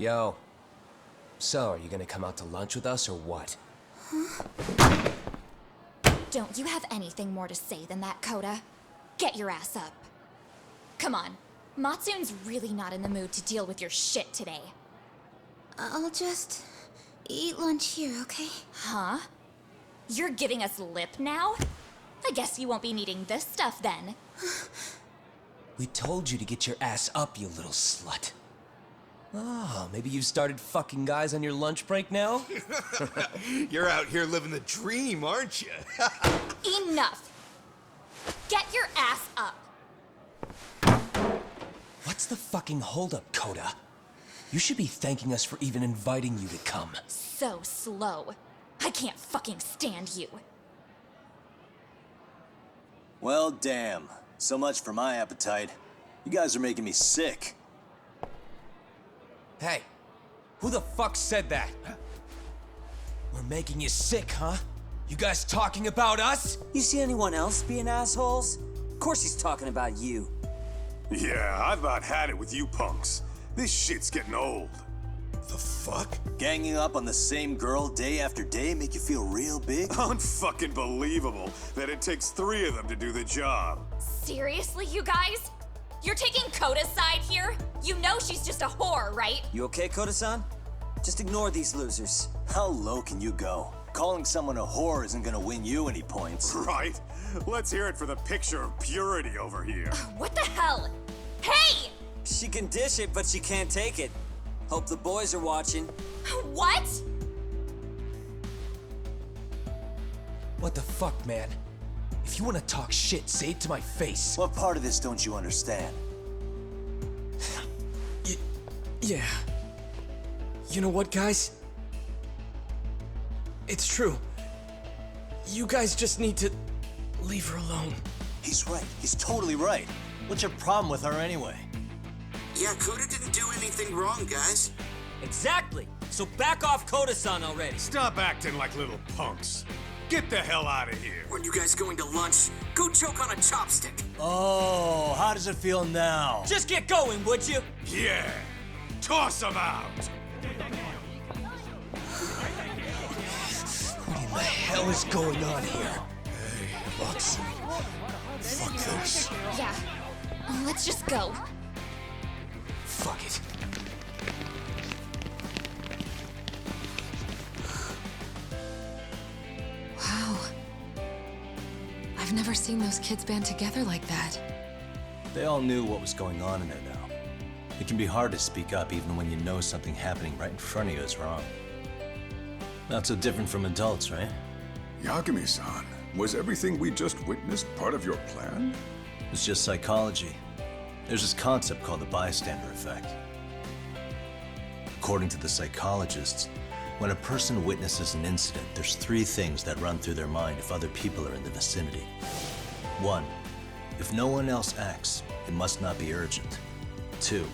Yo. So, are you gonna come out to lunch with us or what? Don't you have anything more to say than that, Koda? Get your ass up. Come on. Matsun's really not in the mood to deal with your shit today. I'll just eat lunch here, okay? Huh? You're giving us lip now? I guess you won't be needing this stuff then. We told you to get your ass up, you little slut. Oh, maybe you've started fucking guys on your lunch break now? You're out here living the dream, aren't you? Enough! Get your ass up! What's the fucking holdup, Koda? You should be thanking us for even inviting you to come. So slow. I can't fucking stand you. Well, damn. So much for my appetite. You guys are making me sick. Hey, who the fuck said that? We're making you sick, huh? You guys talking about us? You see anyone else being assholes? Of course he's talking about you. Yeah, I've about had it with you punks. This shit's getting old. The fuck? Ganging up on the same girl day after day make you feel real big? Unfucking believable that it takes 3 of them to do the job. Seriously, you guys? You're taking Koda's side here? You know she's just a whore, right? You okay, Koda-san? Just ignore these losers. How low can you go? Calling someone a whore isn't gonna win you any points. Right? Let's hear it for the picture of purity over here. What the hell? Hey! She can dish it, but she can't take it. Hope the boys are watching. What? What the fuck, man? If you want to talk shit, say it to my face. What part of this don't you understand? Yeah. You know what, guys? It's true. You guys just need to leave her alone. He's right. He's totally right. What's your problem with her anyway? Yeah, Koda didn't do anything wrong, guys. Exactly. So back off Koda-san already. Stop acting like little punks. Get the hell out of here. When you guys going to lunch, go choke on a chopstick. Oh, how does it feel now? Just get going, would you? Yeah. Toss them out. What in the hell is going on here? Hey, Matsu. Fuck this. Yeah. Let's just go. Fuck it. Wow. I've never seen those kids band together like that. They all knew what was going on in there now. It can be hard to speak up even when you know something happening right in front of you is wrong. Not so different from adults, right? Yagami-san, was everything we just witnessed part of your plan? It's just psychology. There's this concept called the bystander effect. According to the psychologists, when a person witnesses an incident, there's 3 things that run through their mind if other people are in the vicinity. 1, if no one else acts, it must not be urgent. 2,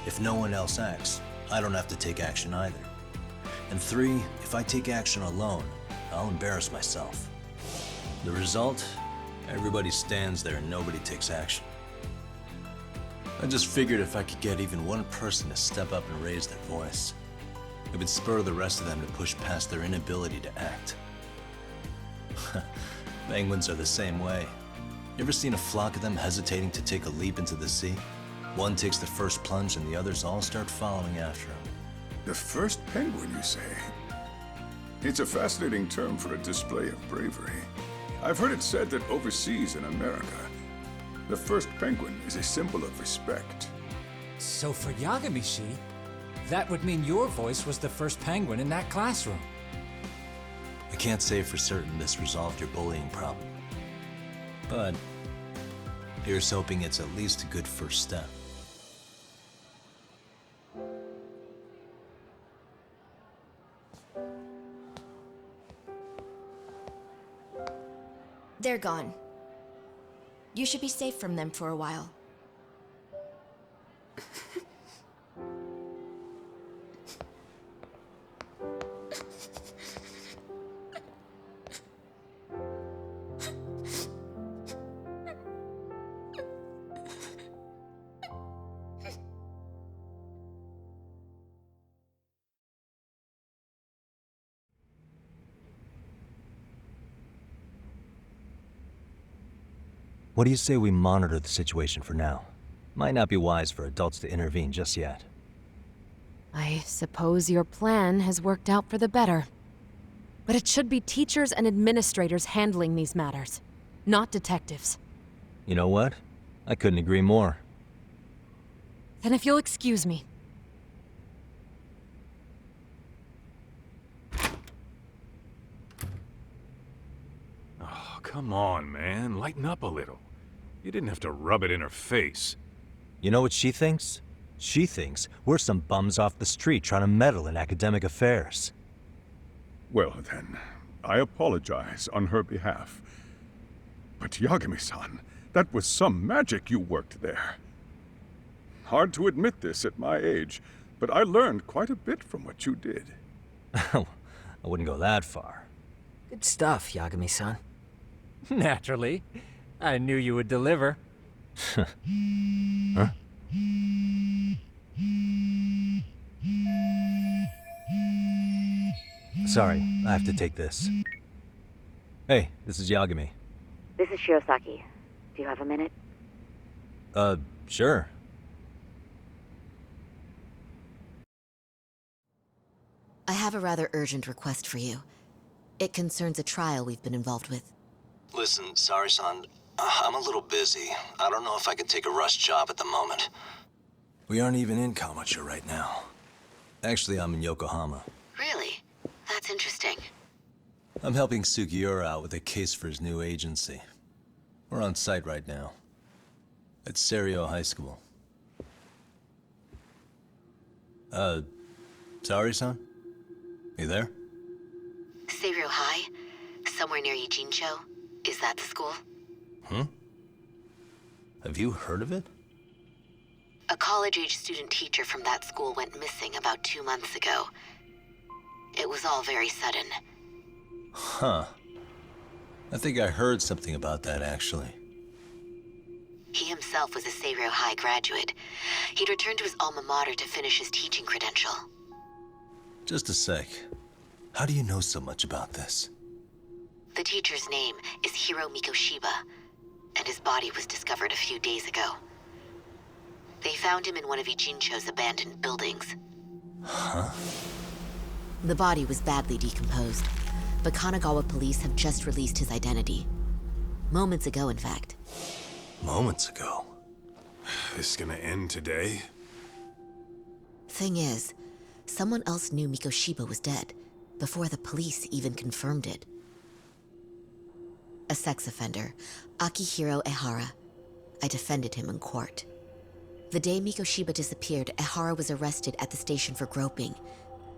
if no one else acts, I don't have to take action either. And 3, if I take action alone, I'll embarrass myself. The result? Everybody stands there and nobody takes action. I just figured if I could get even one person to step up and raise their voice, it would spur the rest of them to push past their inability to act. Penguins are the same way. You ever seen a flock of them hesitating to take a leap into the sea? One takes the first plunge and the others all start following after him. The first penguin, you say? It's a fascinating term for a display of bravery. I've heard it said that overseas in America, the first penguin is a symbol of respect. So for Yagami-shi, that would mean your voice was the first penguin in that classroom. I can't say for certain this resolved your bullying problem. But here's hoping it's at least a good first step. They're gone. You should be safe from them for a while. What do you say we monitor the situation for now? Might not be wise for adults to intervene just yet. I suppose your plan has worked out for the better. But it should be teachers and administrators handling these matters, not detectives. You know what? I couldn't agree more. Then if you'll excuse me. Oh, come on, man. Lighten up a little. You didn't have to rub it in her face. You know what she thinks? She thinks we're some bums off the street trying to meddle in academic affairs. Well then, I apologize on her behalf. But Yagami-san, that was some magic you worked there. Hard to admit this at my age, but I learned quite a bit from what you did. I wouldn't go that far. Good stuff, Yagami-san. Naturally. I knew you would deliver. Huh? Sorry, I have to take this. Hey, this is Yagami. This is Shirosaki. Do you have a minute? Sure. I have a rather urgent request for you. It concerns a trial we've been involved with. Listen, sorry-san, I'm a little busy. I don't know if I can take a rush job at the moment. We aren't even in Kawachi right now. Actually, I'm in Yokohama. Really? That's interesting. I'm helping Sugiura out with a case for his new agency. We're on site right now. At Seiryo High School. Sorry-san? You there? Seiryo High? Somewhere near Ijincho? Is that the school? Have you heard of it? A college-age student teacher from that school went missing about 2 months ago. It was all very sudden. Huh. I think I heard something about that, actually. He himself was a Seiryo High graduate. He'd returned to his alma mater to finish his teaching credential. Just a sec. How do you know so much about this? The teacher's name is Hiro Mikoshiba, and his body was discovered a few days ago. They found him in one of Ijincho's abandoned buildings. Huh? The body was badly decomposed, but Kanagawa police have just released his identity. Moments ago, in fact. Moments ago? This gonna end today? Thing is, someone else knew Mikoshiba was dead, before the police even confirmed it. A sex offender, Akihiro Ehara. I defended him in court. The day Mikoshiba disappeared, Ehara was arrested at the station for groping.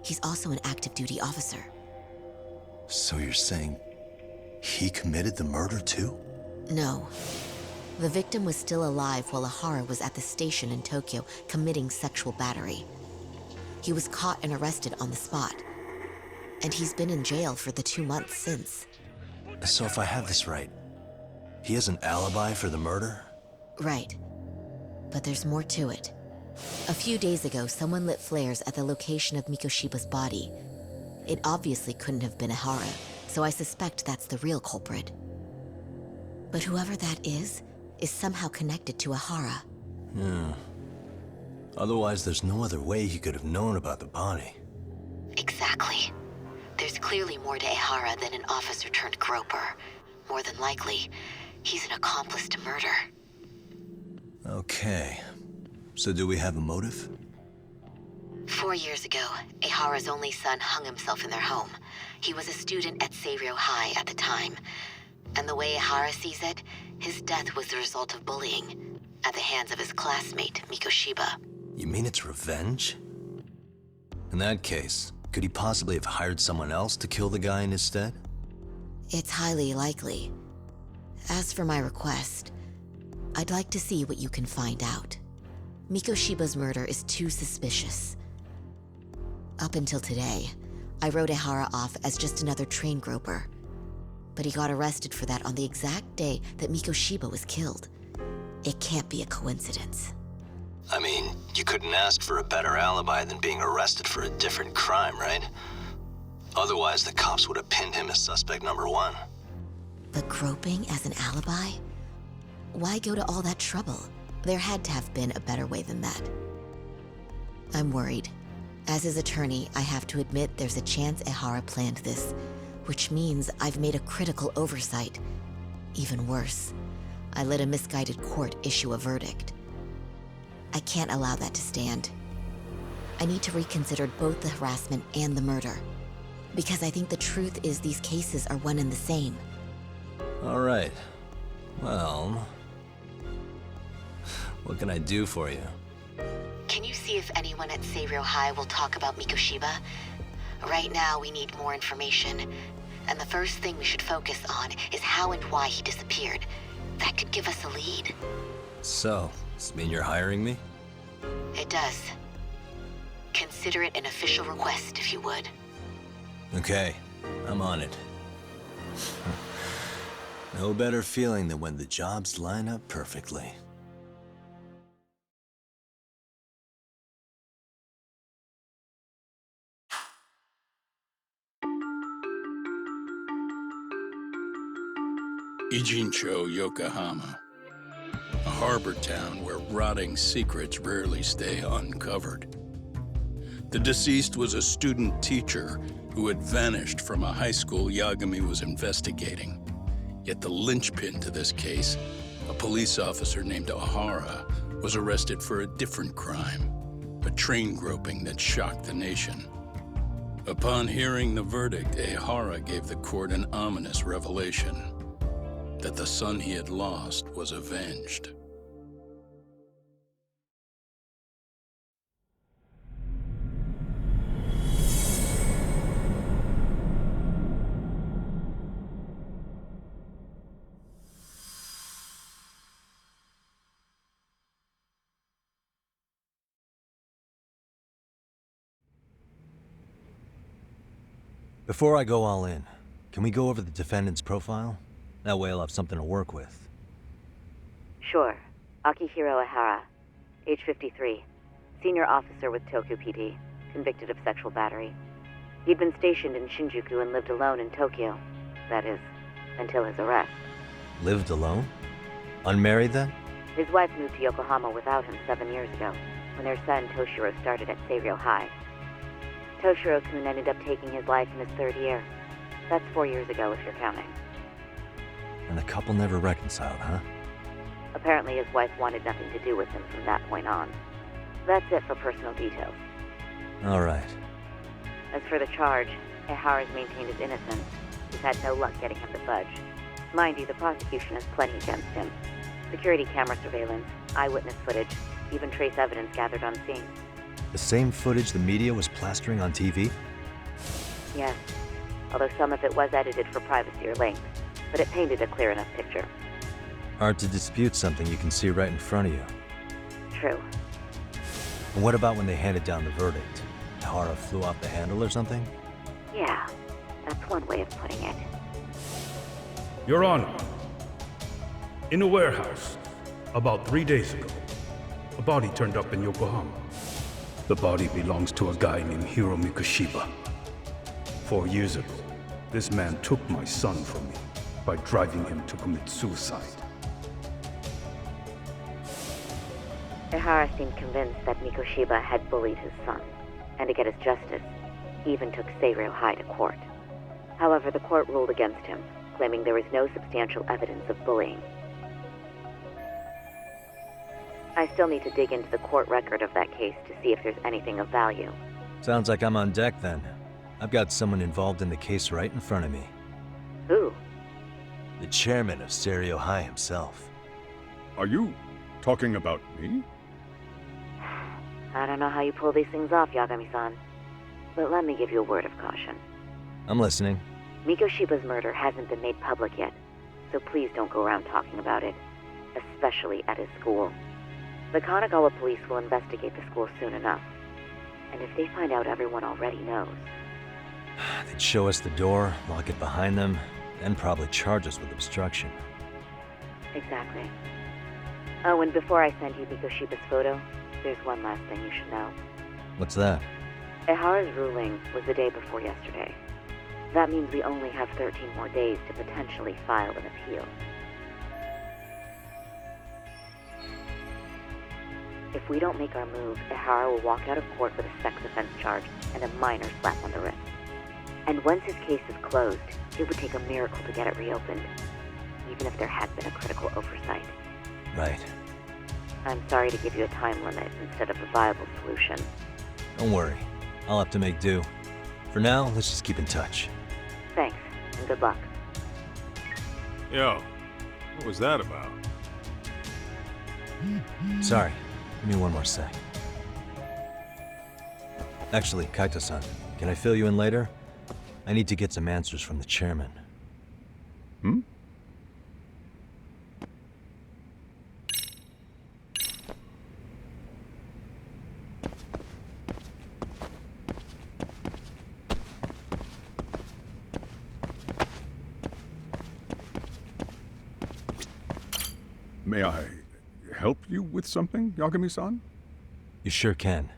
He's also an active duty officer. So you're saying he committed the murder too? No. The victim was still alive while Ehara was at the station in Tokyo committing sexual battery. He was caught and arrested on the spot. And he's been in jail for the 2 months since. So if I have this right, he has an alibi for the murder? Right. But there's more to it. A few days ago, someone lit flares at the location of Mikoshiba's body. It obviously couldn't have been Ehara, so I suspect that's the real culprit. But whoever that is somehow connected to Ehara. Yeah. Otherwise, there's no other way he could have known about the body. Exactly. There's clearly more to Ehara than an officer turned groper. More than likely, he's an accomplice to murder. Okay. So do we have a motive? 4 years ago, Ehara's only son hung himself in their home. He was a student at Seiryo High at the time. And the way Ehara sees it, his death was the result of bullying at the hands of his classmate, Mikoshiba. You mean it's revenge? In that case, could he possibly have hired someone else to kill the guy in his stead? It's highly likely. As for my request, I'd like to see what you can find out. Mikoshiba's murder is too suspicious. Up until today, I wrote Ehara off as just another train groper. But he got arrested for that on the exact day that Mikoshiba was killed. It can't be a coincidence. I mean, you couldn't ask for a better alibi than being arrested for a different crime, right? Otherwise, the cops would have pinned him as suspect number 1. But groping as an alibi? Why go to all that trouble? There had to have been a better way than that. I'm worried. As his attorney, I have to admit there's a chance Ehara planned this, which means I've made a critical oversight. Even worse, I let a misguided court issue a verdict. I can't allow that to stand. I need to reconsider both the harassment and the murder. Because I think the truth is these cases are one and the same. All right. Well, what can I do for you? Can you see if anyone at Seiryo High will talk about Mikoshiba? Right now, we need more information. And the first thing we should focus on is how and why he disappeared. That could give us a lead. So, does this mean you're hiring me? It does. Consider it an official request, if you would. Okay, I'm on it. No better feeling than when the jobs line up perfectly. Ijincho, Yokohama. A harbor town where rotting secrets rarely stay uncovered. The deceased was a student teacher who had vanished from a high school Yagami was investigating. Yet the linchpin to this case, a police officer named Ehara, was arrested for a different crime, a train groping that shocked the nation. Upon hearing the verdict, Ehara gave the court an ominous revelation, that the son he had lost was avenged. Before I go all in, can we go over the defendant's profile? That way I'll have something to work with. Sure. Akihiro Ehara, age 53, senior officer with Tokyo PD, convicted of sexual battery. He'd been stationed in Shinjuku and lived alone in Tokyo. That is, until his arrest. Lived alone? Unmarried then? His wife moved to Yokohama without him 7 years ago, when their son Toshiro started at Seiryo High. Toshiro-kun ended up taking his life in his 3rd year. That's 4 years ago, if you're counting. And the couple never reconciled, huh? Apparently his wife wanted nothing to do with him from that point on. That's it for personal details. All right. As for the charge, Ehara's maintained his innocence. He's had no luck getting him to budge. Mind you, the prosecution has plenty against him. Security camera surveillance, eyewitness footage, even trace evidence gathered on scene. The same footage the media was plastering on TV? Yes, although some of it was edited for privacy or length, but it painted a clear enough picture. Hard to dispute something you can see right in front of you. True. And what about when they handed down the verdict? Ehara flew off the handle or something? Yeah, that's one way of putting it. Your Honor, in a warehouse, about 3 days ago, a body turned up in Yokohama. The body belongs to a guy named Hiro Mikoshiba. 4 years ago, this man took my son from me by driving him to commit suicide. Ehara seemed convinced that Mikoshiba had bullied his son, and to get his justice, he even took Seiryo High to court. However, the court ruled against him, claiming there was no substantial evidence of bullying. I still need to dig into the court record of that case to see if there's anything of value. Sounds like I'm on deck then. I've got someone involved in the case right in front of me. Who? The chairman of Seiryo High himself. Are you talking about me? I don't know how you pull these things off, Yagami-san. But let me give you a word of caution. I'm listening. Mikoshiba's murder hasn't been made public yet, so please don't go around talking about it, especially at his school. The Kanagawa police will investigate the school soon enough. And if they find out everyone already knows... They'd show us the door, lock it behind them, and probably charge us with obstruction. Exactly. Oh, and before I send you Mikoshiba's photo, there's one last thing you should know. What's that? Ehara's ruling was the day before yesterday. That means we only have 13 more days to potentially file an appeal. we don't make our move, Ihara will walk out of court with a sex offense charge and a minor slap on the wrist. And once his case is closed, it would take a miracle to get it reopened, even if there had been a critical oversight. Right. I'm sorry to give you a time limit instead of a viable solution. Don't worry. I'll have to make do. For now, let's just keep in touch. Thanks, and good luck. Yo, what was that about? Sorry. Give me one more sec. Actually, Kaito-san, can I fill you in later? I need to get some answers from the chairman. Hmm? May I help you with something, Yagami-san? You sure can.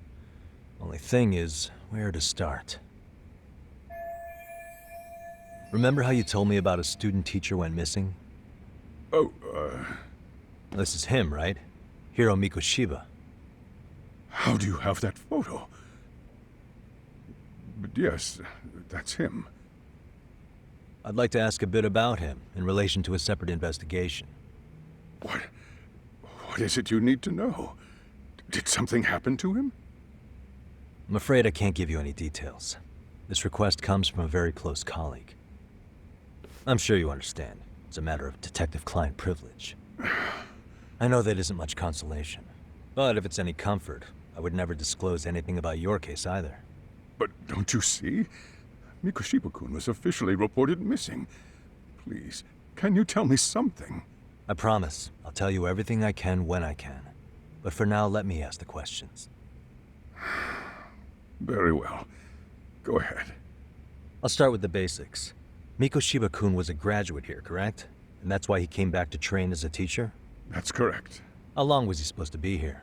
Only thing is, where to start? Remember how you told me about a student teacher went missing? Oh, This is him, right? Hiro Mikoshiba. How do you have that photo? But yes, that's him. I'd like to ask a bit about him in relation to a separate investigation. What is it you need to know? Did something happen to him? I'm afraid I can't give you any details. This request comes from a very close colleague. I'm sure you understand. It's a matter of detective-client privilege. I know that isn't much consolation. But if it's any comfort, I would never disclose anything about your case either. But don't you see? Mikoshiba-kun was officially reported missing. Please, can you tell me something? I promise. I'll tell you everything I can when I can. But for now, let me ask the questions. Very well. Go ahead. I'll start with the basics. Mikoshiba-kun was a graduate here, correct? And that's why he came back to train as a teacher? That's correct. How long was he supposed to be here?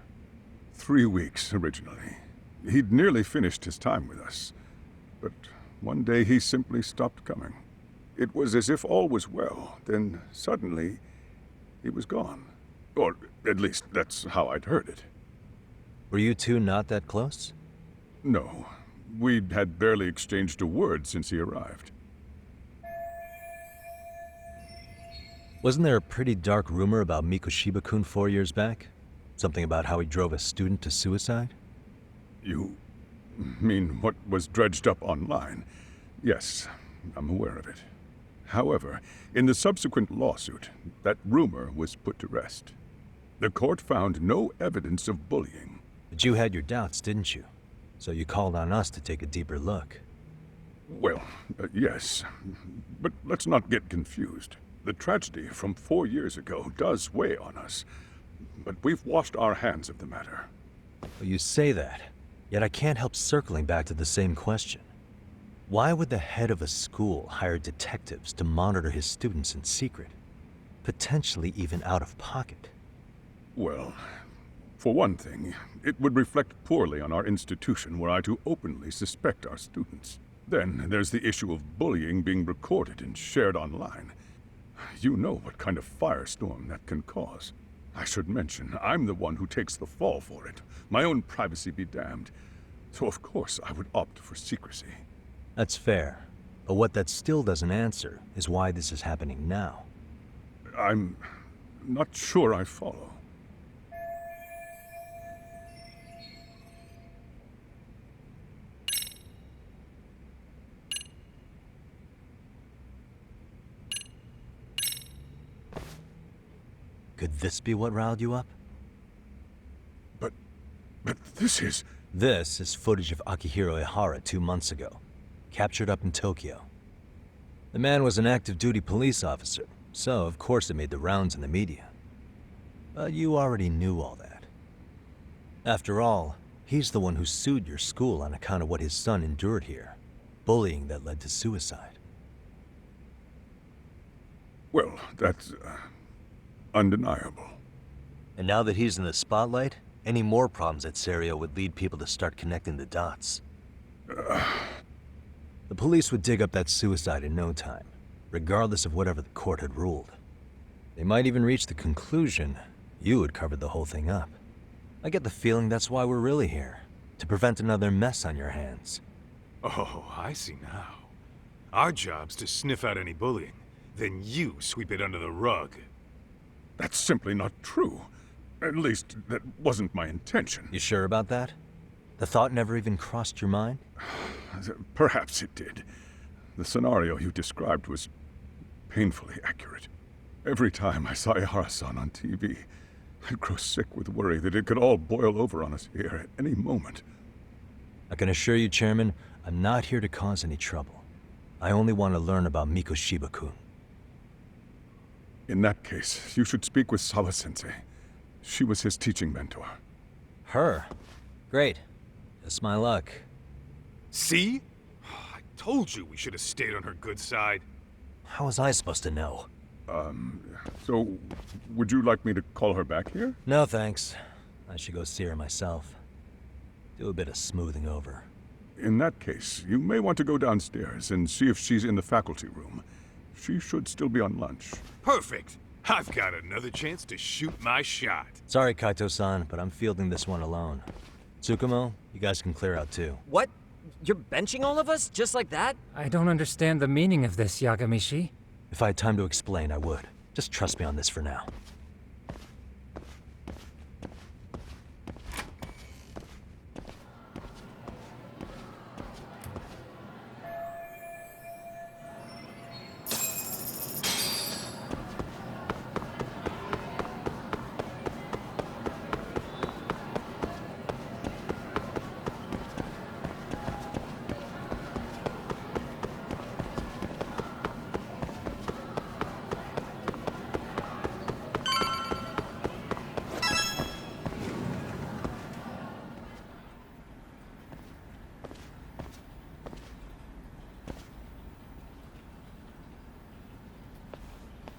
3 weeks, originally. He'd nearly finished his time with us. But one day he simply stopped coming. It was as if all was well, then suddenly he was gone. Or at least that's how I'd heard it. Were you two not that close? No. We'd had barely exchanged a word since he arrived. Wasn't there a pretty dark rumor about Mikoshiba-kun 4 years back? Something about how he drove a student to suicide? You mean what was dredged up online? Yes, I'm aware of it. However, in the subsequent lawsuit, that rumor was put to rest. The court found no evidence of bullying. But you had your doubts, didn't you? So you called on us to take a deeper look. Well, yes. But let's not get confused. The tragedy from 4 years ago does weigh on us. But we've washed our hands of the matter. Well, you say that, yet I can't help circling back to the same question. Why would the head of a school hire detectives to monitor his students in secret? Potentially even out of pocket. Well, for one thing, it would reflect poorly on our institution were I to openly suspect our students. Then there's the issue of bullying being recorded and shared online. You know what kind of firestorm that can cause. I should mention, I'm the one who takes the fall for it. My own privacy be damned. So of course I would opt for secrecy. That's fair. But what that still doesn't answer is why this is happening now. I'm not sure I follow. Could this be what riled you up? But this is... This is footage of Akihiro Ihara 2 months ago, captured up in Tokyo. The man was an active duty police officer, so of course it made the rounds in the media. But you already knew all that. After all, he's the one who sued your school on account of what his son endured here. Bullying that led to suicide. Well, that's... undeniable. And now that he's in the spotlight, any more problems at Seiryo would lead people to start connecting the dots. The police would dig up that suicide in no time, regardless of whatever the court had ruled. They might even reach the conclusion you had covered the whole thing up. I get the feeling that's why we're really here. To prevent another mess on your hands. Oh, I see now. Our job's to sniff out any bullying. Then you sweep it under the rug. That's simply not true. At least, that wasn't my intention. You sure about that? The thought never even crossed your mind? Perhaps it did. The scenario you described was painfully accurate. Every time I saw Ihara-san on TV, I'd grow sick with worry that it could all boil over on us here at any moment. I can assure you, Chairman, I'm not here to cause any trouble. I only want to learn about Mikoshiba-kun. In that case, you should speak with Sawa-sensei. She was his teaching mentor. Her? Great. Just my luck. See? I told you we should have stayed on her good side. How was I supposed to know? So, would you like me to call her back here? No, thanks. I should go see her myself. Do a bit of smoothing over. In that case, you may want to go downstairs and see if she's in the faculty room. She should still be on lunch. Perfect. I've got another chance to shoot my shot. Sorry, Kaito-san, but I'm fielding this one alone. Tsukumo, you guys can clear out too. What? You're benching all of us? Just like that? I don't understand the meaning of this, Yagamishi. If I had time to explain, I would. Just trust me on this for now.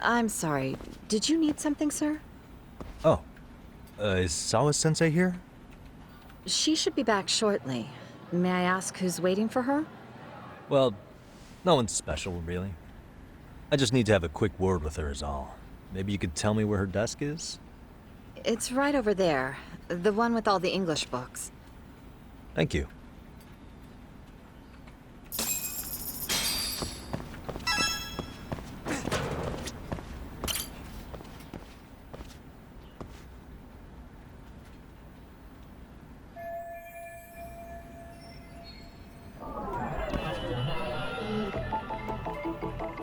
I'm sorry. Did you need something, sir? Oh. Is Sawa-sensei here? She should be back shortly. May I ask who's waiting for her? Well, no one's special, really. I just need to have a quick word with her is all. Maybe you could tell me where her desk is? It's right over there. The one with all the English books. Thank you.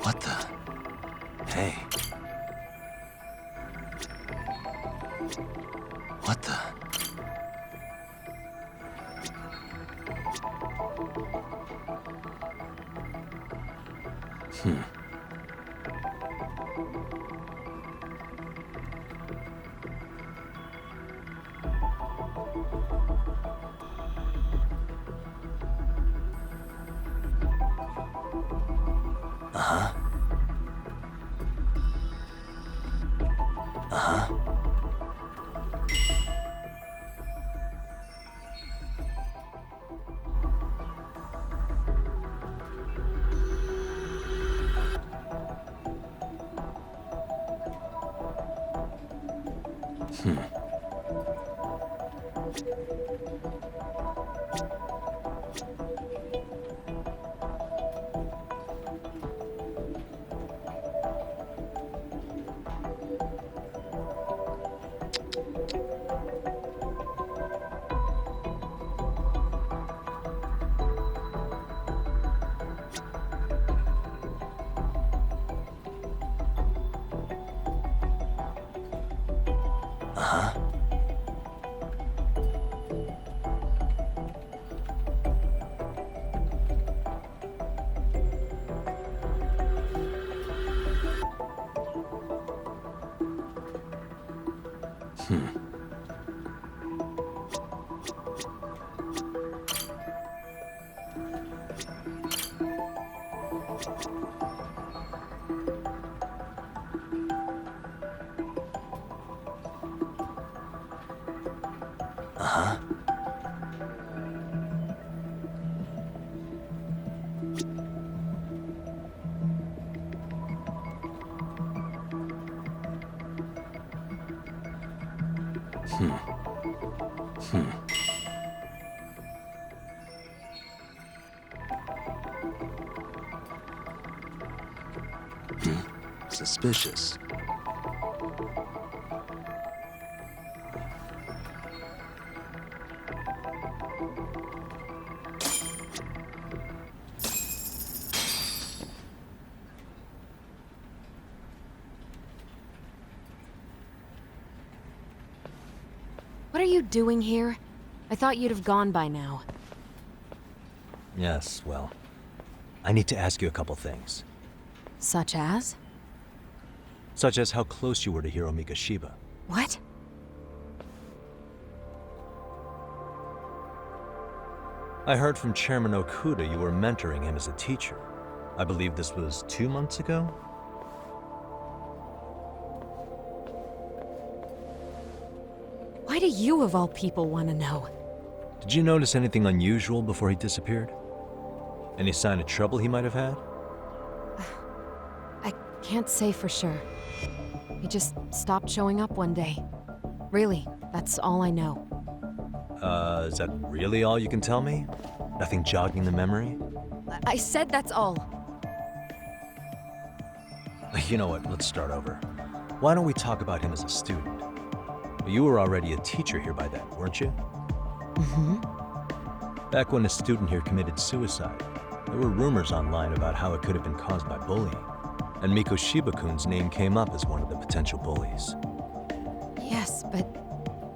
What the? Hey. What the? Uh-huh. Uh-huh. Uh-huh. Uh-huh. Suspicious. What are you doing here? I thought you'd have gone by now. Yes, well, I need to ask you a couple things. Such as? Such as how close you were to Hiro Mikoshiba. What? I heard from Chairman Okuda you were mentoring him as a teacher. I believe this was 2 months ago? Why do you, of all people, want to know? Did you notice anything unusual before he disappeared? Any sign of trouble he might have had? I can't say for sure. He just stopped showing up one day. Really, that's all I know. Is that really all you can tell me? Nothing jogging the memory? I said that's all. You know what, let's start over. Why don't we talk about him as a student? You were already a teacher here by then, weren't you? Mm-hmm. Back when a student here committed suicide, there were rumors online about how it could have been caused by bullying. And Mikoshiba-kun's name came up as one of the potential bullies. Yes, but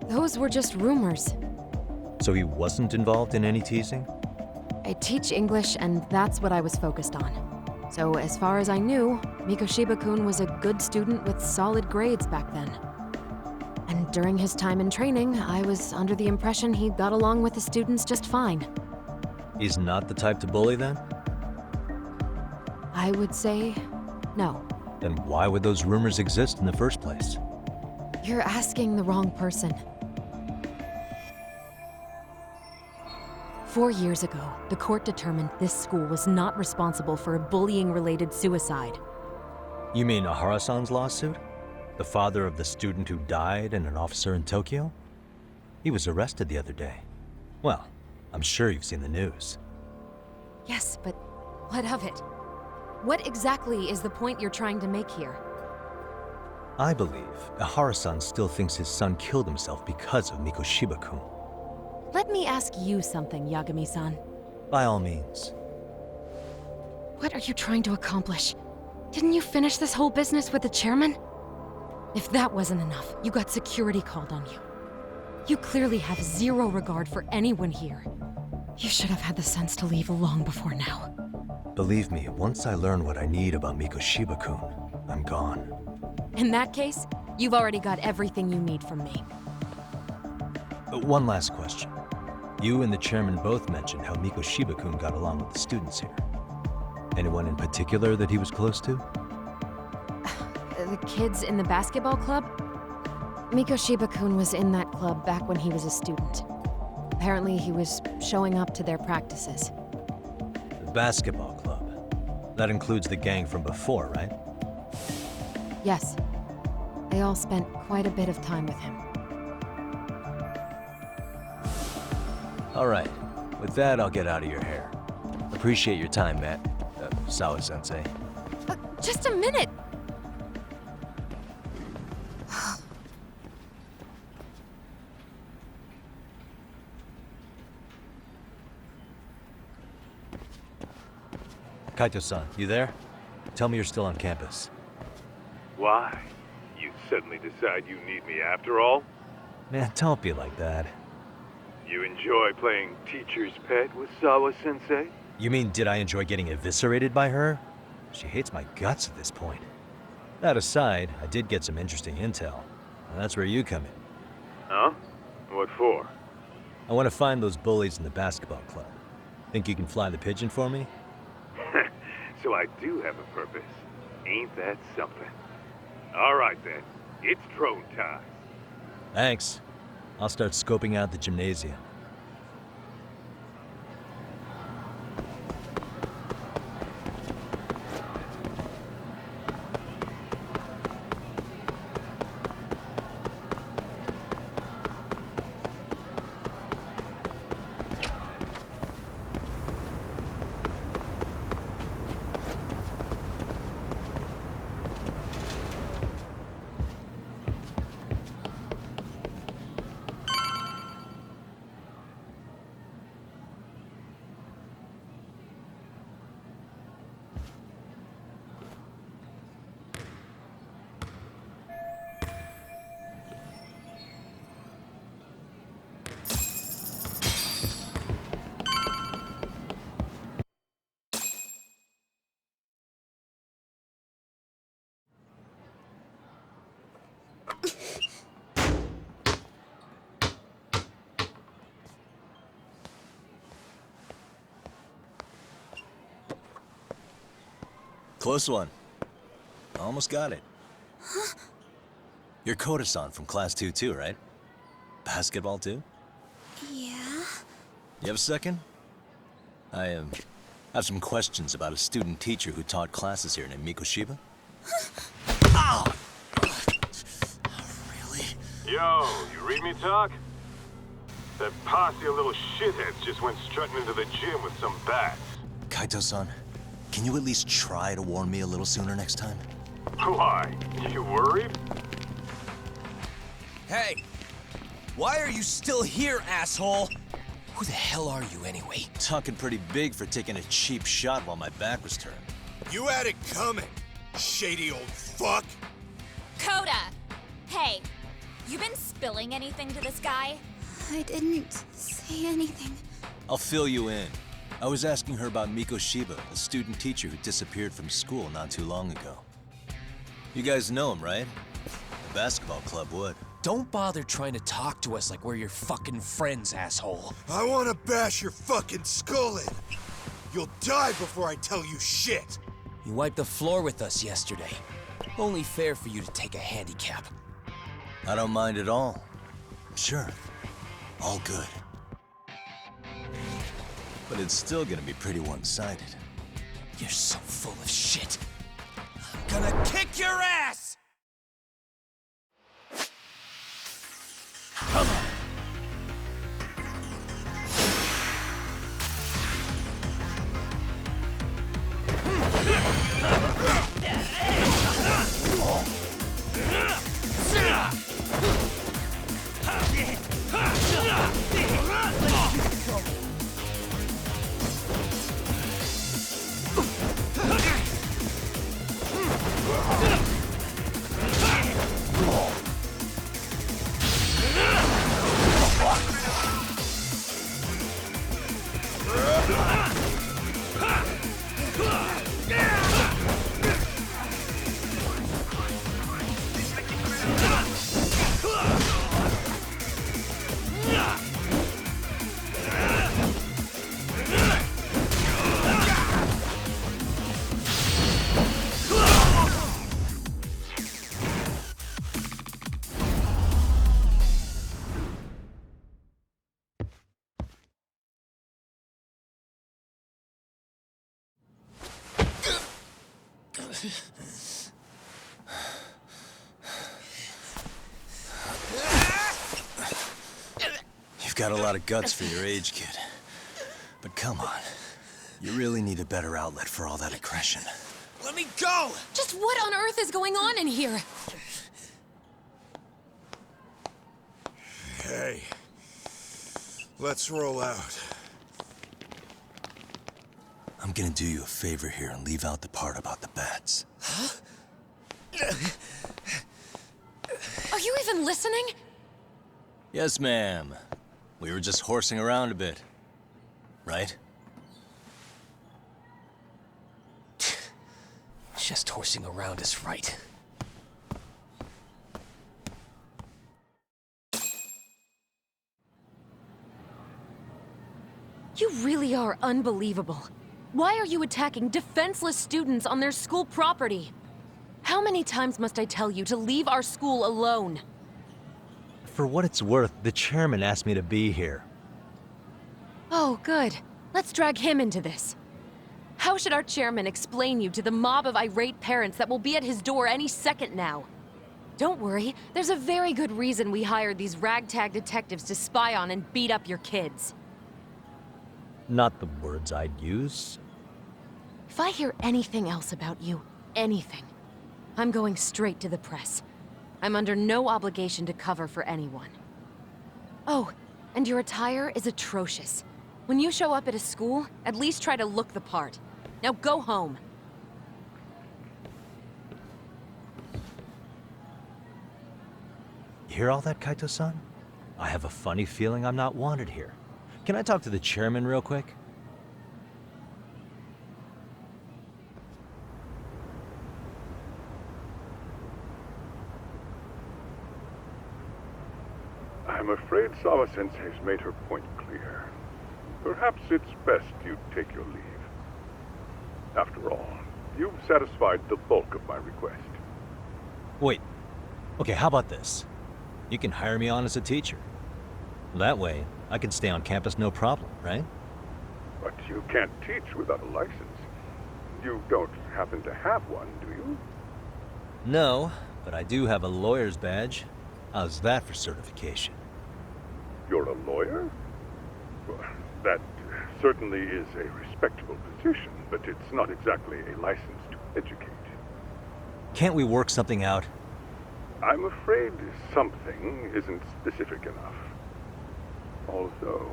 those were just rumors. So he wasn't involved in any teasing? I teach English, and that's what I was focused on. So as far as I knew, Mikoshiba-kun was a good student with solid grades back then. And during his time in training, I was under the impression he got along with the students just fine. He's not the type to bully then? I would say no. Then why would those rumors exist in the first place? You're asking the wrong person. 4 years ago, the court determined this school was not responsible for a bullying-related suicide. You mean Ahara-san's lawsuit? The father of the student who died and an officer in Tokyo? He was arrested the other day. Well, I'm sure you've seen the news. Yes, but what of it? What exactly is the point you're trying to make here? I believe Ahara-san still thinks his son killed himself because of Mikoshiba-kun. Let me ask you something, Yagami-san. By all means. What are you trying to accomplish? Didn't you finish this whole business with the chairman? If that wasn't enough, you got security called on you. You clearly have zero regard for anyone here. You should have had the sense to leave long before now. Believe me, once I learn what I need about Mikoshiba-kun, I'm gone. In that case, you've already got everything you need from me. One last question. You and the chairman both mentioned how Mikoshiba-kun got along with the students here. Anyone in particular that he was close to? The kids in the basketball club? Mikoshiba-kun was in that club back when he was a student. Apparently he was showing up to their practices. The basketball club? That includes the gang from before, right? Yes. They all spent quite a bit of time with him. All right. With that, I'll get out of your hair. Appreciate your time, Matt. Sawa-sensei. Just a minute! Kaito-san, you there? Tell me you're still on campus. Why? You suddenly decide you need me after all? Man, don't be like that. You enjoy playing teacher's pet with Sawa-sensei? You mean, did I enjoy getting eviscerated by her? She hates my guts at this point. That aside, I did get some interesting intel. And that's where you come in. Huh? What for? I want to find those bullies in the basketball club. Think you can fly the pigeon for me? So I do have a purpose. Ain't that something? All right then, it's drone time. Thanks. I'll start scoping out the Gymnasium. Close one. Almost got it. Huh? You're Koda-san from Class 2 too, right? Basketball too? Yeah? You have a second? I have some questions about a student teacher who taught classes here named Mikoshiba. Ow! Really? Yo, you read me talk? That posse of little shitheads just went strutting into the gym with some bats. Kaito-san, can you at least try to warn me a little sooner next time? Why? You worried? Hey! Why are you still here, asshole? Who the hell are you anyway? Talking pretty big for taking a cheap shot while my back was turned. You had it coming, shady old fuck! Coda! Hey, you been spilling anything to this guy? I didn't say anything. I'll fill you in. I was asking her about Mikoshiba, a student teacher who disappeared from school not too long ago. You guys know him, right? The basketball club would. Don't bother trying to talk to us like we're your fucking friends, asshole. I wanna bash your fucking skull in. You'll die before I tell you shit. You wiped the floor with us yesterday. Only fair for you to take a handicap. I don't mind at all. Sure. All good. But it's still gonna be pretty one-sided. You're so full of shit. I'm gonna kick your ass! Come on. You've got a lot of guts for your age, kid. But come on. You really need a better outlet for all that aggression. Let me go! Just what on earth is going on in here? Hey. Let's roll out. I'm gonna do you a favor here and leave out the part about the bats. Huh? Are you even listening? Yes, ma'am. We were just horsing around a bit. Right? Just horsing around is right. You really are unbelievable. Why are you attacking defenseless students on their school property? How many times must I tell you to leave our school alone? For what it's worth, the chairman asked me to be here. Oh, good. Let's drag him into this. How should our chairman explain you to the mob of irate parents that will be at his door any second now? Don't worry, there's a very good reason we hired these ragtag detectives to spy on and beat up your kids. Not the words I'd use. If I hear anything else about you, anything, I'm going straight to the press. I'm under no obligation to cover for anyone. Oh, and your attire is atrocious. When you show up at a school, at least try to look the part. Now go home. You hear all that, Kaito-san? I have a funny feeling I'm not wanted here. Can I talk to the chairman real quick? I'm afraid Sawa-sensei's made her point clear. Perhaps it's best you take your leave. After all, You've satisfied the bulk of my request. Wait. Okay, how about this? You can hire me on as a teacher. That way, I can stay on campus no problem, right? But you can't teach without a license. You don't happen to have one, do you? No, but I do have a lawyer's badge. How's that for certification? You're a lawyer? Well, that certainly is a respectable position, but it's not exactly a license to educate. Can't we work something out? I'm afraid something isn't specific enough. Although,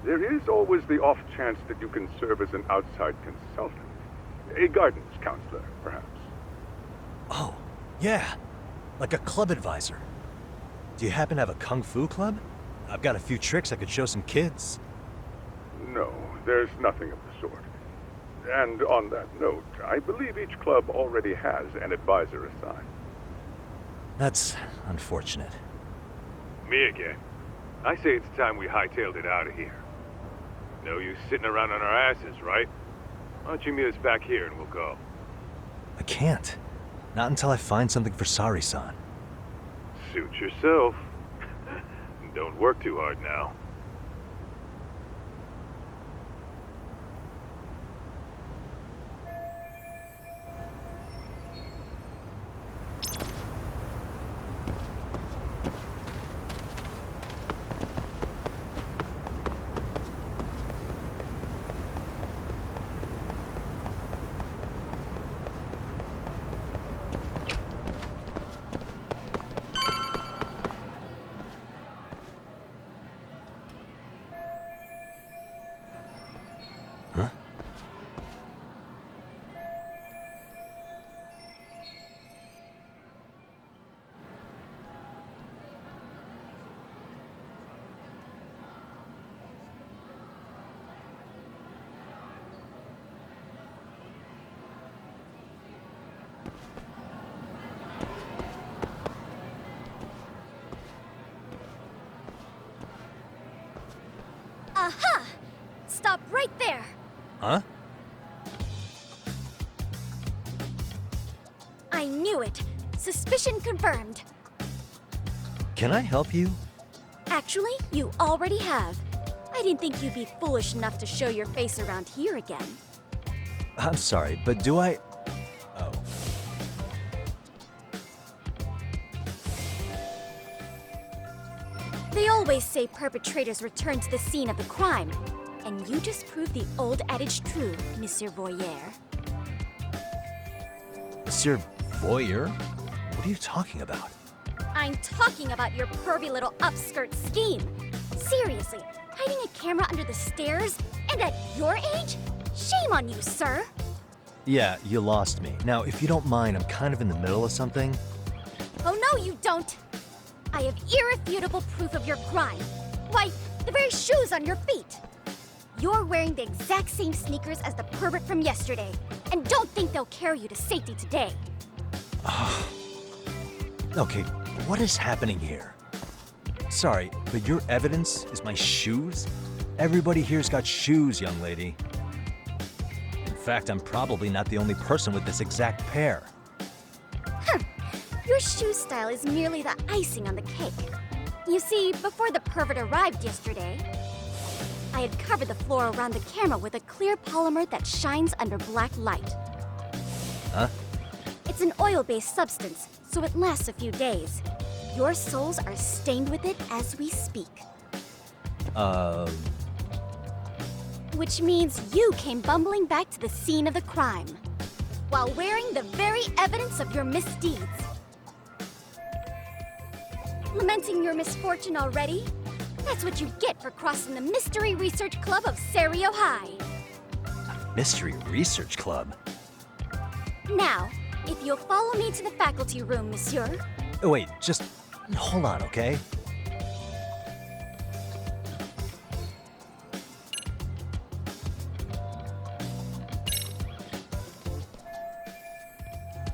there is always the off chance that you can serve as an outside consultant. A guidance counselor, perhaps. Oh, yeah. Like a club advisor. Do you happen to have a kung fu club? I've got a few tricks I could show some kids. No, there's nothing of the sort. And on that note, I believe each club already has an advisor assigned. That's unfortunate. Me again. I say it's time we hightailed it out of here. No use sitting around on our asses, right? Why don't you meet us back here and we'll go? I can't. Not until I find something for Sari-san. Suit yourself. Don't work too hard now. Aha! Stop right there! Huh? I knew it! Suspicion confirmed. Can I help you? Actually, you already have. I didn't think you'd be foolish enough to show your face around here again. I'm sorry, but do I... Oh. They always say perpetrators return to the scene of the crime. And you just proved the old adage true, Monsieur Voyeur. Monsieur Voyeur? What are you talking about? I'm talking about your pervy little upskirt scheme. Seriously, hiding a camera under the stairs? And at your age? Shame on you, sir! Yeah, you lost me. Now, if you don't mind, I'm kind of in the middle of something. Oh no, you don't! I have irrefutable proof of your crime. Why, the very shoes on your feet. You're wearing the exact same sneakers as the pervert from yesterday. And don't think they'll carry you to safety today. Okay, what is happening here? Sorry, but your evidence is my shoes? Everybody here's got shoes, young lady. In fact, I'm probably not the only person with this exact pair. Your shoe style is merely the icing on the cake. You see, before the pervert arrived yesterday, I had covered the floor around the camera with a clear polymer that shines under black light. Huh? It's an oil-based substance, so it lasts a few days. Your soles are stained with it as we speak. Which means you came bumbling back to the scene of the crime, while wearing the very evidence of your misdeeds. Lamenting your misfortune already? That's what you get for crossing the Mystery Research Club of Seiryo High. Mystery Research Club? Now, if you'll follow me to the faculty room, monsieur. Oh, wait, just hold on, okay?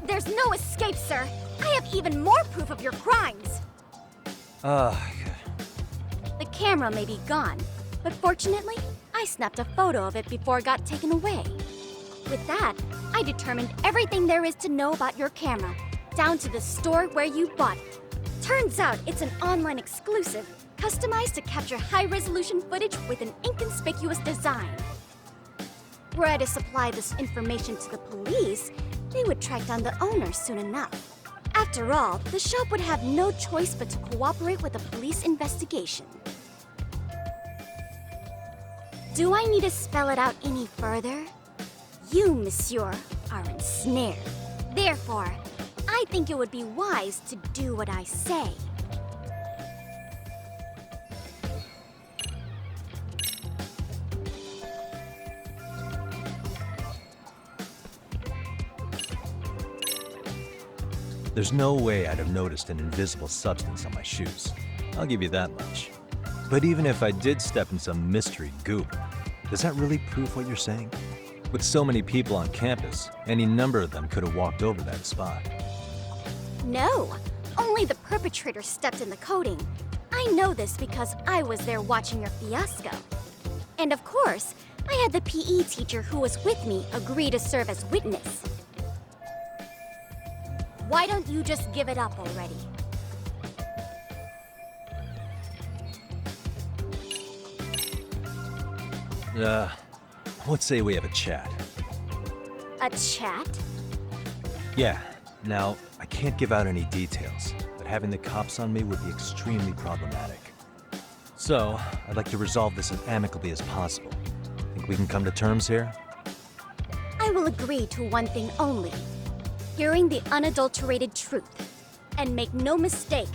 There's no escape, sir. I have even more proof of your crimes. The camera may be gone, but fortunately, I snapped a photo of it before it got taken away. With that, I I determined everything there is to know about your camera, down to the store where you bought it. Turns out it's an online exclusive, customized to capture high-resolution footage with an inconspicuous design. Were I to supply this information to the police, they would track down the owner soon enough. After all, the shop would have no choice but to cooperate with the police investigation. Do I need to spell it out any further? You, monsieur, are ensnared. Therefore, I think it would be wise to do what I say. There's no way I'd have noticed an invisible substance on my shoes. I'll give you that much. But even if I did step in some mystery goop, does that really prove what you're saying? With so many people on campus, any number of them could have walked over that spot. No, only the perpetrator stepped in the coating. I know this because I was there watching your fiasco. And of course, I had the PE teacher who was with me agree to serve as witness. Why don't you just give it up already? Let's say we have a chat. A chat? Yeah. Now, I can't give out any details, but having the cops on me would be extremely problematic. So, I'd like to resolve this as amicably as possible. Think we can come to terms here? I will agree to one thing only. Hearing the unadulterated truth. And make no mistake,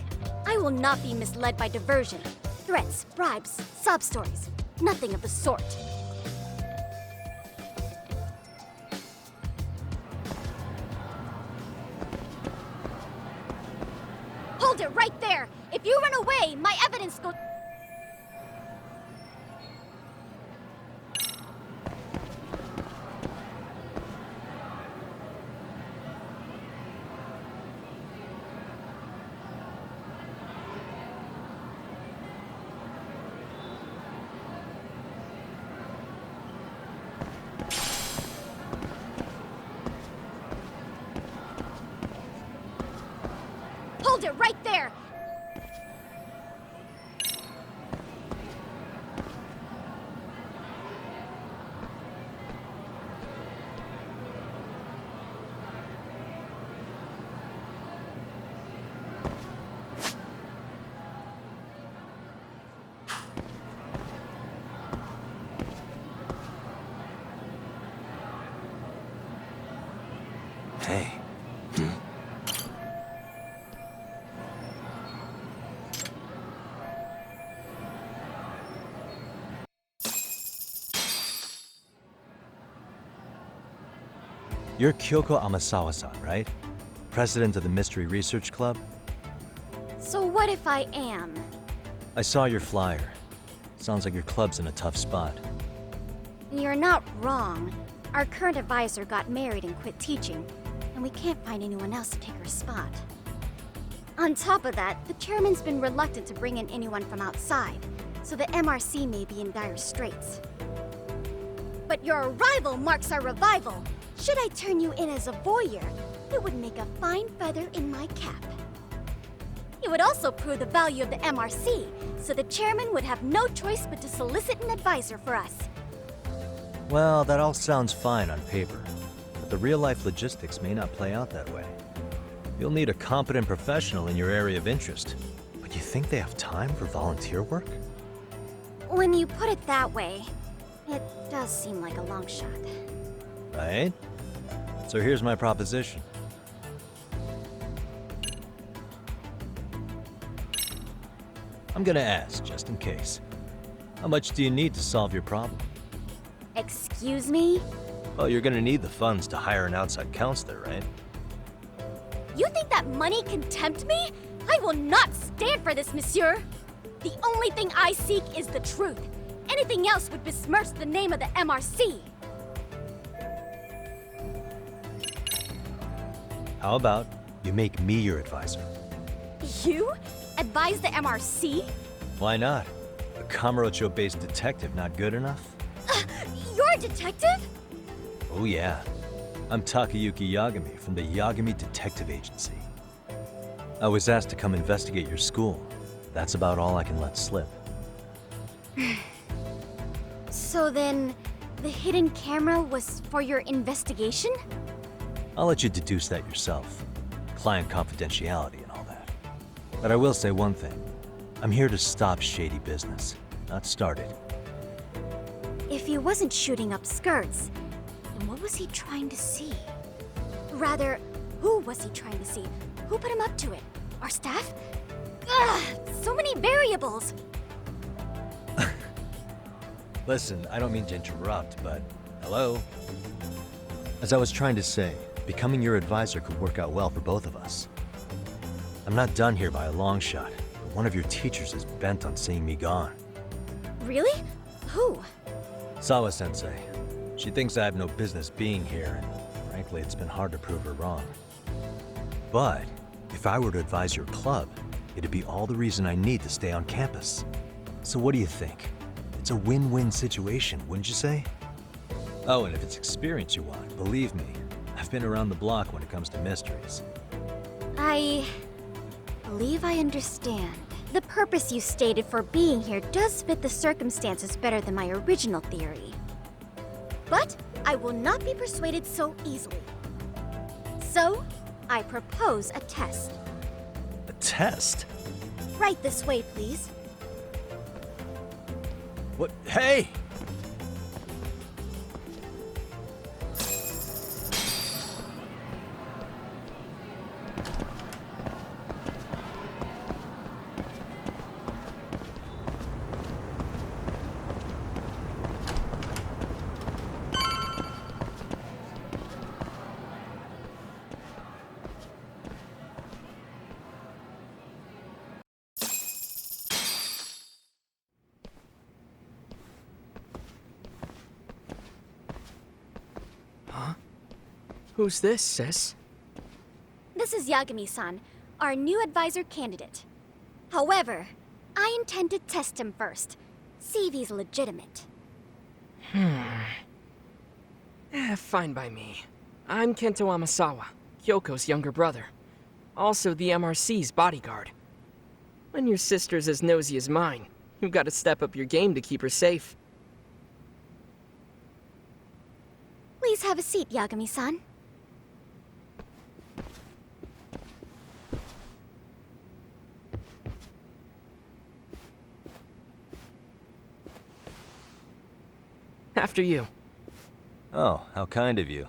I will not be misled by diversion, threats, bribes, sob stories. Nothing of the sort. Hold it right there! If you run away, my evidence goes... Hold it right there! Hey. You're Kyoko Amasawa-san, right? President of the Mystery Research Club? So what if I am? I saw your flyer. Sounds like your club's in a tough spot. You're not wrong. Our current advisor got married and quit teaching, and we can't find anyone else to take her spot. On top of that, the chairman's been reluctant to bring in anyone from outside, so the MRC may be in dire straits. But your arrival marks our revival. Should I turn you in as a voyeur, it would make a fine feather in my cap. It would also prove the value of the MRC, so the chairman would have no choice but to solicit an advisor for us. Well, that all sounds fine on paper, but the real-life logistics may not play out that way. You'll need a competent professional in your area of interest, but you think they have time for volunteer work? When you put it that way, it does seem like a long shot. Right? So here's my proposition. I'm gonna ask, just in case. How much do you need to solve your problem? Excuse me? Well, you're gonna need the funds to hire an outside counselor, right? You think that money can tempt me? I will not stand for this, monsieur! The only thing I seek is the truth. Anything else would besmirch the name of the MRC. How about you make me your advisor? You? Advise the MRC? Why not? A Kamurocho-based detective not good enough? You're a detective? Oh yeah. I'm Takayuki Yagami from the Yagami Detective Agency. I was asked to come investigate your school. That's about all I can let slip. So then, the hidden camera was for your investigation? I'll let you deduce that yourself. Client confidentiality and all that. But I will say one thing. I'm here to stop shady business, not start it. If he wasn't shooting up skirts, then what was he trying to see? Rather, who was he trying to see? Who put him up to it? Our staff? Ugh, so many variables! Listen, I don't mean to interrupt, but hello? As I was trying to say, becoming your advisor could work out well for both of us. I'm not done here by a long shot, but one of your teachers is bent on seeing me gone. Really? Who? Sawa-sensei. She thinks I have no business being here, and frankly, it's been hard to prove her wrong. But if I were to advise your club, it'd be all the reason I need to stay on campus. So what do you think? It's a win-win situation, wouldn't you say? Oh, and if it's experience you want, believe me, I've been around the block when it comes to mysteries. I believe I understand. The purpose you stated for being here does fit the circumstances better than my original theory. But I will not be persuaded so easily. So, I propose a test. A test? Right this way, please. What? Hey! Who's this, sis? This is Yagami-san, our new advisor candidate. However, I intend to test him first, see if he's legitimate. Fine by me. I'm Kento Amasawa, Kyoko's younger brother. Also the MRC's bodyguard. When your sister's as nosy as mine, you've got to step up your game to keep her safe. Please have a seat, Yagami-san. After you. Oh, how kind of you.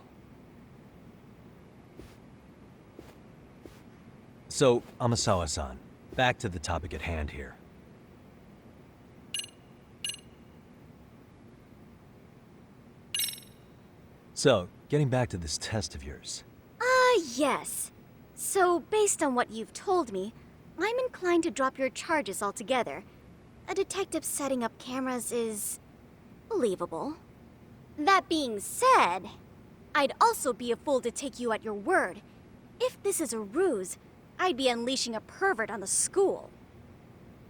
So, Amasawa-san, back to the topic at hand here. So, getting back to this test of yours. Yes. So, based on what you've told me, I'm inclined to drop your charges altogether. A detective setting up cameras is believable. That being said, I'd also be a fool to take you at your word. If this is a ruse, I'd be unleashing a pervert on the school.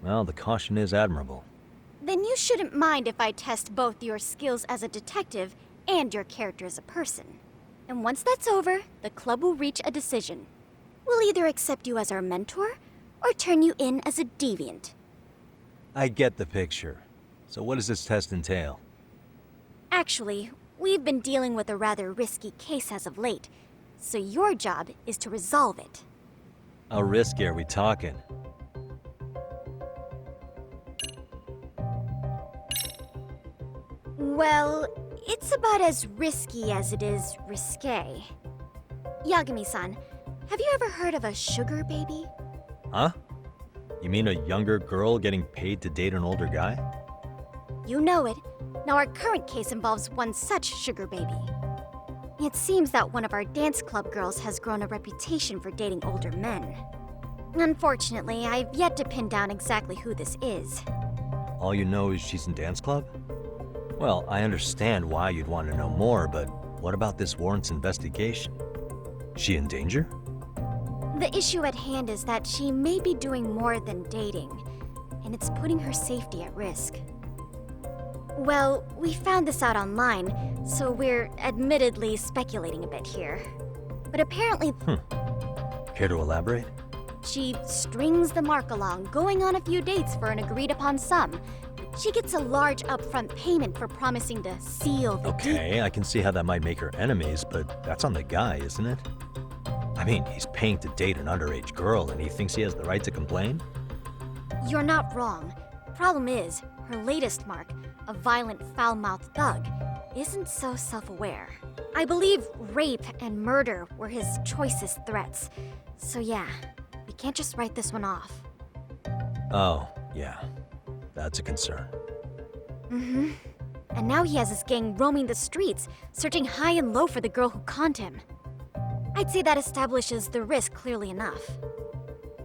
Well, the caution is admirable. Then you shouldn't mind if I test both your skills as a detective and your character as a person. And once that's over, the club will reach a decision. We'll either accept you as our mentor, or turn you in as a deviant. I get the picture. So what does this test entail? Actually, we've been dealing with a rather risky case as of late, so your job is to resolve it. How risky are we talking? Well, it's about as risky as it is risque. Yagami-san, have you ever heard of a sugar baby? Huh? You mean a younger girl getting paid to date an older guy? You know it. Now our current case involves one such sugar baby. It seems that one of our dance club girls has grown a reputation for dating older men. Unfortunately, I've yet to pin down exactly who this is. All you know is she's in dance club? Well, I understand why you'd want to know more, but what about this warrants investigation? Is she in danger? The issue at hand is that she may be doing more than dating, and it's putting her safety at risk. Well, we found this out online, so we're admittedly speculating a bit here. But apparently, Care to elaborate? she strings the mark along, going on a few dates for an agreed-upon sum. She gets a large upfront payment for promising to seal the deal. Okay, I can see how that might make her enemies, but that's on the guy, isn't it? I mean, he's paying to date an underage girl, and he thinks he has the right to complain? You're not wrong. Problem is, her latest mark, a violent, foul-mouthed thug, isn't so self-aware. I believe rape and murder were his choicest threats. So yeah, we can't just write this one off. Oh, yeah. That's a concern. Mm-hmm. And now he has his gang roaming the streets, searching high and low for the girl who conned him. I'd say that establishes the risk clearly enough.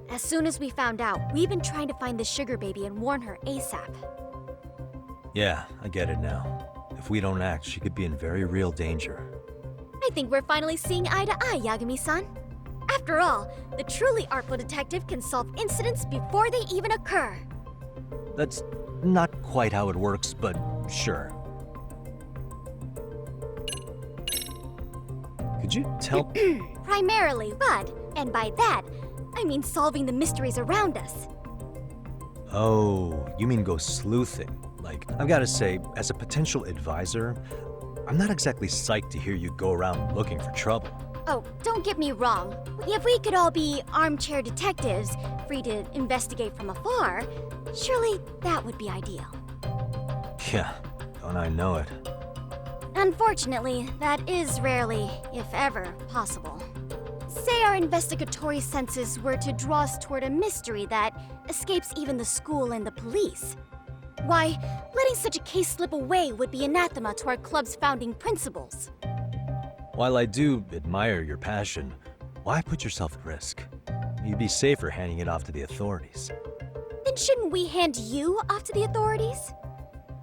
As soon as we found out, we've been trying to find the sugar baby and warn her ASAP. Yeah, I get it now. If we don't act, she could be in very real danger. I think we're finally seeing eye to eye, Yagami-san. After all, the truly artful detective can solve incidents before they even occur. That's not quite how it works, but sure. Could you tell... Primarily, and by that, I mean solving the mysteries around us. Oh, you mean go sleuthing. Like, I've gotta say, as a potential advisor, I'm not exactly psyched to hear you go around looking for trouble. Oh, don't get me wrong. If we could all be armchair detectives, free to investigate from afar, surely that would be ideal. Yeah, don't I know it. Unfortunately, that is rarely, if ever, possible. Say our investigatory senses were to draw us toward a mystery that escapes even the school and the police. Why, letting such a case slip away would be anathema to our club's founding principles. While I do admire your passion, why put yourself at risk? You'd be safer handing it off to the authorities. Then shouldn't we hand you off to the authorities?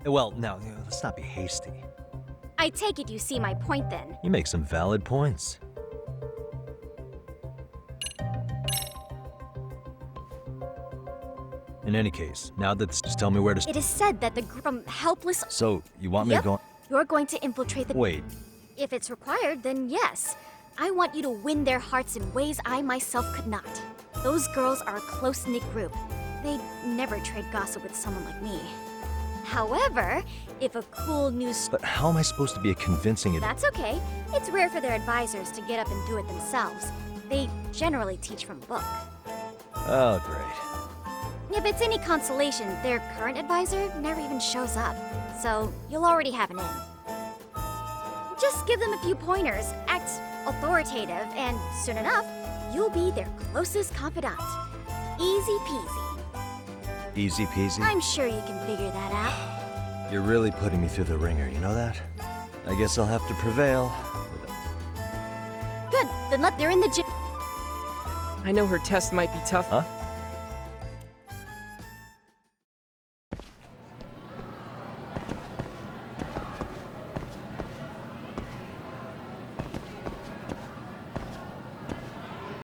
Well, now, let's not be hasty. I take it you see my point then. You make some valid points. In any case, now that's just tell me where to... It is said that the group from helpless... So, you want me to go... You're going to infiltrate the... Wait. If it's required, then yes. I want you to win their hearts in ways I myself could not. Those girls are a close-knit group. They'd never trade gossip with someone like me. However, if a cool news... But how am I supposed to be a convincing... That's okay. It's rare for their advisors to get up and do it themselves. They generally teach from a book. Oh, great. If it's any consolation, their current advisor never even shows up. So, you'll already have an in. Just give them a few pointers, act authoritative, and soon enough, you'll be their closest confidant. Easy peasy. Easy peasy? I'm sure you can figure that out. You're really putting me through the ringer, you know that? I guess I'll have to prevail. Good, then they're in the gym. I know her test might be tough. Huh?